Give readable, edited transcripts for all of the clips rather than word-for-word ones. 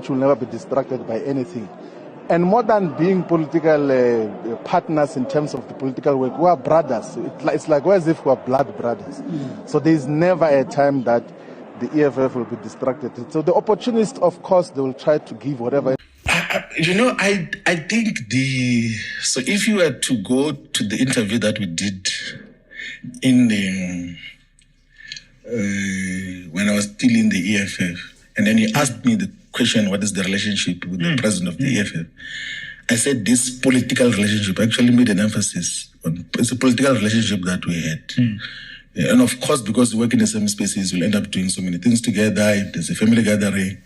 which will never be distracted by anything. And more than being political partners in terms of the political work, we are brothers. It's like as if we are blood brothers. So there is never a time that the EFF will be distracted. So the opportunists, of course, they will try to give whatever. I think so if you were to go to the interview that we did in the, when I was still in the EFF, and then you asked me the question, what is the relationship with the president of the EFF? I said this political relationship, actually made an emphasis on, it's a political relationship that we had. And of course, because we work in the same spaces, we'll end up doing so many things together. If there's a family gathering,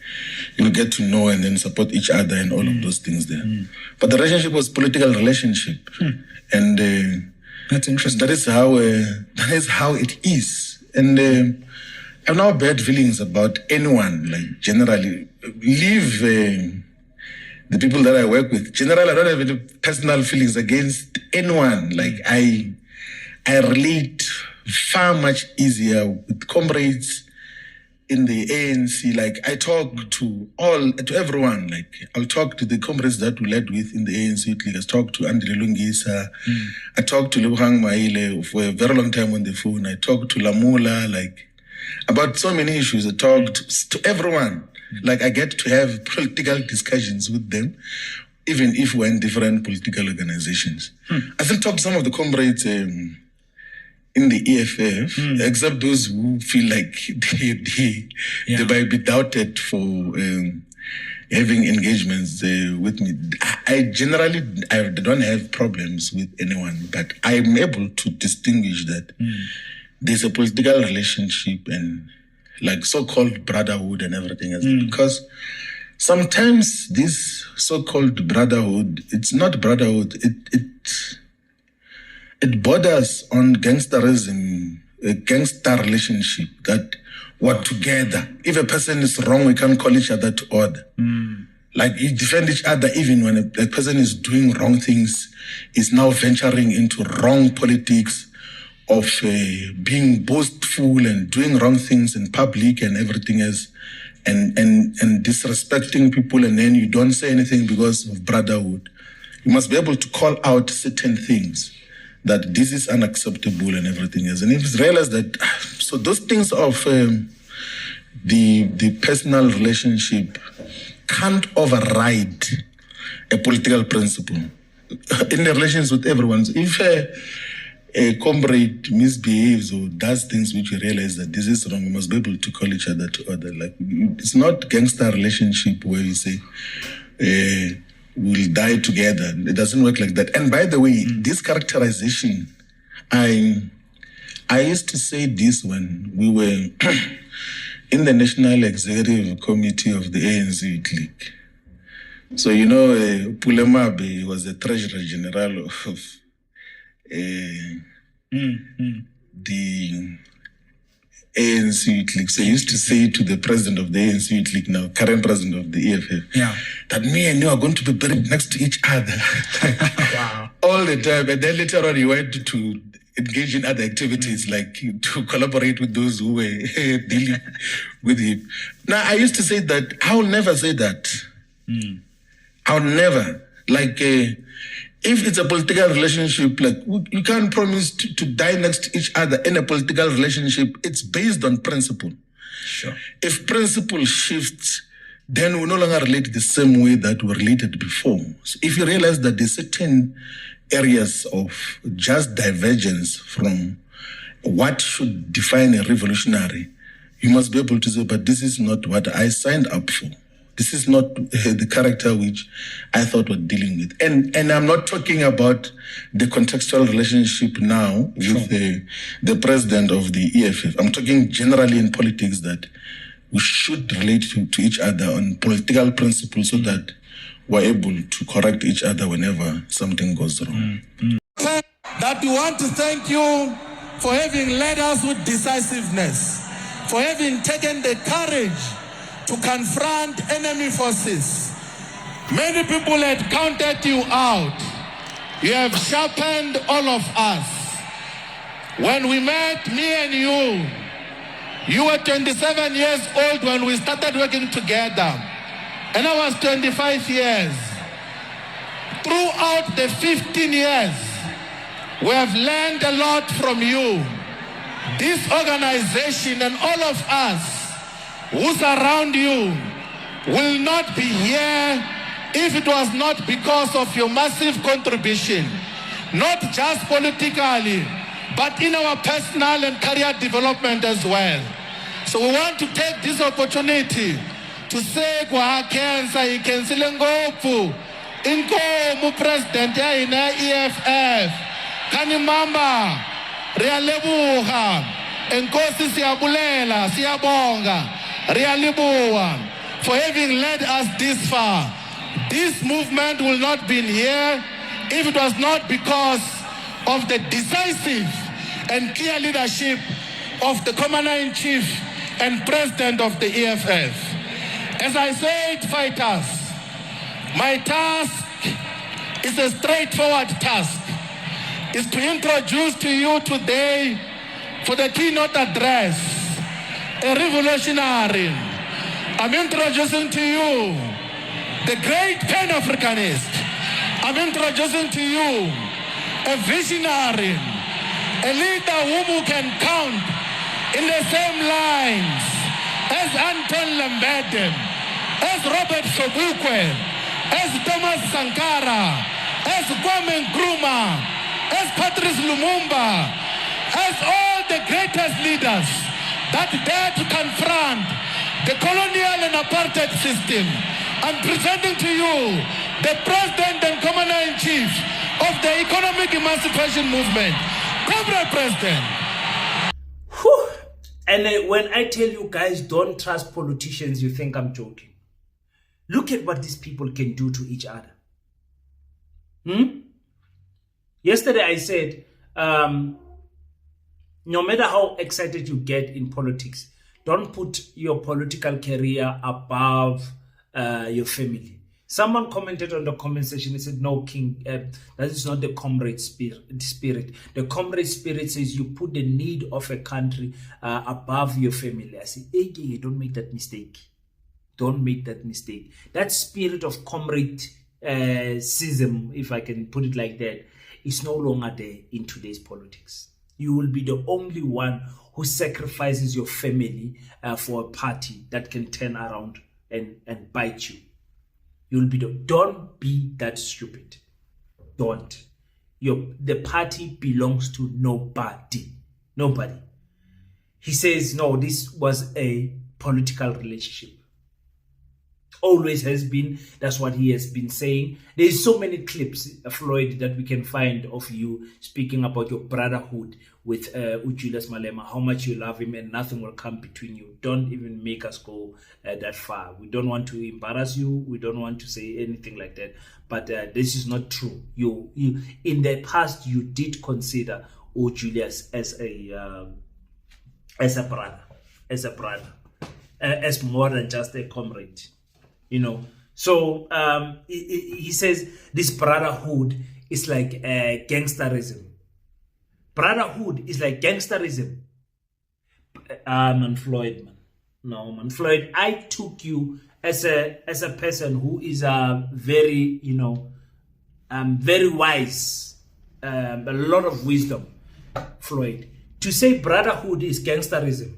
you'll get to know and then support each other and all of those things there. But the relationship was political relationship. And that's interesting. That is how it is. And I have no bad feelings about anyone, like generally. Leave the people that I work with. Generally, I don't have any personal feelings against anyone. Like I relate far much easier with comrades in the ANC. Like I talk to everyone. Like I'll talk to the comrades that we led with in the ANC. Like I talk to Andile Lungisa. I talked to Lebogang Maile for a very long time on the phone. I talked to Lamula, like about so many issues. I talked to everyone. Like I get to have political discussions with them, even if we're in different political organizations. I still talk to some of the comrades in the EFF, except those who feel like they might be doubted for having engagements with me. I generally don't have problems with anyone, but I'm able to distinguish that there's a political relationship and like so-called brotherhood and everything else. Because sometimes this so-called brotherhood, it's not brotherhood, it borders on gangsterism, a gangster relationship that we're together. If a person is wrong, we can call each other to order. Like you defend each other even when a person is doing wrong things, is now venturing into wrong politics, of being boastful and doing wrong things in public and everything else, and disrespecting people, and then you don't say anything because of brotherhood. You must be able to call out certain things that this is unacceptable and everything else. And if it's realized that, so those things of the personal relationship can't override a political principle in the relations with everyone. So if a comrade misbehaves or does things which you realize that this is wrong, you must be able to call each other to order. Like it's not gangster relationship where you say we'll die together. It doesn't work like that. And by the way, this characterization, I used to say this when we were in the National Executive Committee of the ANC clique. So you know, Pulemabe was the Treasurer General of the ANC clique. So I used to say to the president of the ANC clique, now current president of the EFF, that me and you are going to be buried next to each other. Wow. All the time. And then later on he went to engage in other activities, like to collaborate with those who were dealing with him. Now I used to say that, I will never say that. I'll never. Like, if it's a political relationship, like you can't promise to die next to each other in a political relationship. It's based on principle. Sure. If principle shifts, then we no longer relate the same way that we related before. So if you realize that there's certain areas of just divergence from what should define a revolutionary, you must be able to say, but this is not what I signed up for. This is not the character which I thought we're dealing with. And I'm not talking about the contextual relationship now with the president of the EFF. I'm talking generally in politics that we should relate to each other on political principles so that we're able to correct each other whenever something goes wrong. That we want to thank you for having led us with decisiveness, for having taken the courage to confront enemy forces. Many people had counted you out. You have sharpened all of us. When we met, me and you were 27 years old when we started working together. and I was 25 years. Throughout the 15 years, we have learned a lot from you. This organization and all of us who surround you will not be here if it was not because of your massive contribution, not just politically, but in our personal and career development as well. So we want to take this opportunity to say kwa kensa ikensile ngopu inkomu president ya ina EFF kani mama rialebuha enkosi siyabulela siyabonga rialibuwa for having led us this far. This movement will not be here if it was not because of the decisive and clear leadership of the Commander-in-Chief and President of the EFF. As I said, fighters, my task is a straightforward task. Is to introduce to you today, for the keynote address, a revolutionary. I'm introducing to you the great Pan-Africanist. I'm introducing to you a visionary, a leader whom you can count in the same lines as Anton Lambert, as Robert Sobukwe, as Thomas Sankara, as Kwame Nkrumah, as Patrice Lumumba, as all the greatest leaders that dare to confront the colonial and apartheid system. I'm presenting to you the President and Commander-in-Chief of the Economic Emancipation Movement, Comrade President. Whew. And when I tell you guys don't trust politicians, you think I'm joking. Look at what these people can do to each other. Yesterday I said, no matter how excited you get in politics, don't put your political career above your family. Someone commented on the comment section and said, no, King, that is not the comrade spirit. The comrade spirit says you put the need of a country above your family. I say, hey, don't make that mistake. Don't make that mistake. That spirit of comradism, if I can put it like that, is no longer there in today's politics. You will be the only one who sacrifices your family for a party that can turn around and bite you. You'll be don't be that stupid. Don't. The party belongs to nobody. Nobody. He says, no, this was a political relationship. Always has been. That's what he has been saying. There's so many clips, Floyd, that we can find of you speaking about your brotherhood with Julius Malema, how much you love him and nothing will come between you. Don't even make us go that far. We don't want to embarrass you. We don't want to say anything like that. But this is not true. You in the past, you did consider Julius as a brother, as more than just a comrade. You know, so he says this brotherhood is like gangsterism. Brotherhood is like gangsterism. Man, Floyd, man. No, man, Floyd, I took you as a person who is very, very wise, a lot of wisdom, Floyd. To say brotherhood is gangsterism,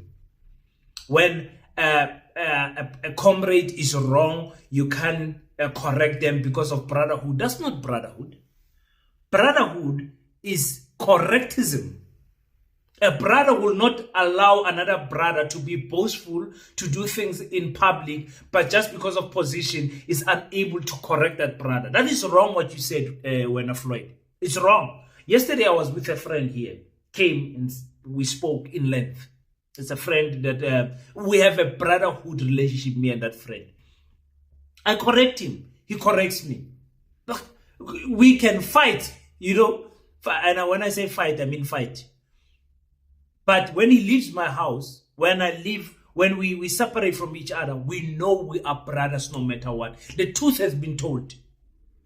when a comrade is wrong, you can correct them because of brotherhood. That's not brotherhood. Brotherhood is correctism. A brother will not allow another brother to be boastful, to do things in public, but just because of position is unable to correct that brother. That is wrong what you said, Wena Floyd. It's wrong. Yesterday I was with a friend here, came and we spoke in length. It's a friend that we have a brotherhood relationship, me and that friend. I correct him. He corrects me. We can fight, and when I say fight, I mean fight. But when he leaves my house, when we separate from each other, we know we are brothers no matter what. The truth has been told.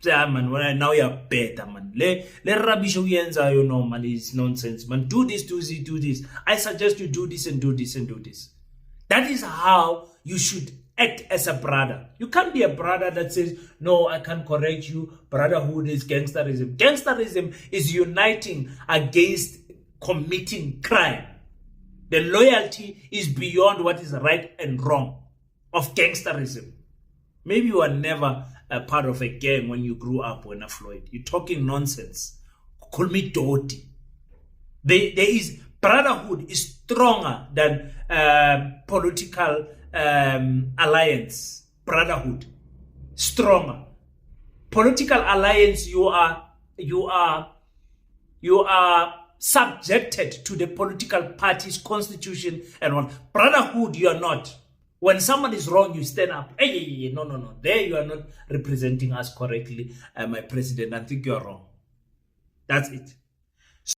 Man, now you're better, man. Le rubbish man, is nonsense. Man, do this. I suggest you do this and do this and do this. That is how you should act as a brother. You can't be a brother that says, no, I can't correct you. Brotherhood is gangsterism. Gangsterism is uniting against committing crime. The loyalty is beyond what is right and wrong of gangsterism. Maybe you were never a part of a gang when you grew up, when Floyd. You're talking nonsense. Call me Doti. There is brotherhood is stronger than political alliance. Brotherhood stronger. Political alliance, you are subjected to the political party's constitution and one. Brotherhood, you are not. When someone is wrong, you stand up. Hey, no. There you are not representing us correctly, my president. I think you are wrong. That's it.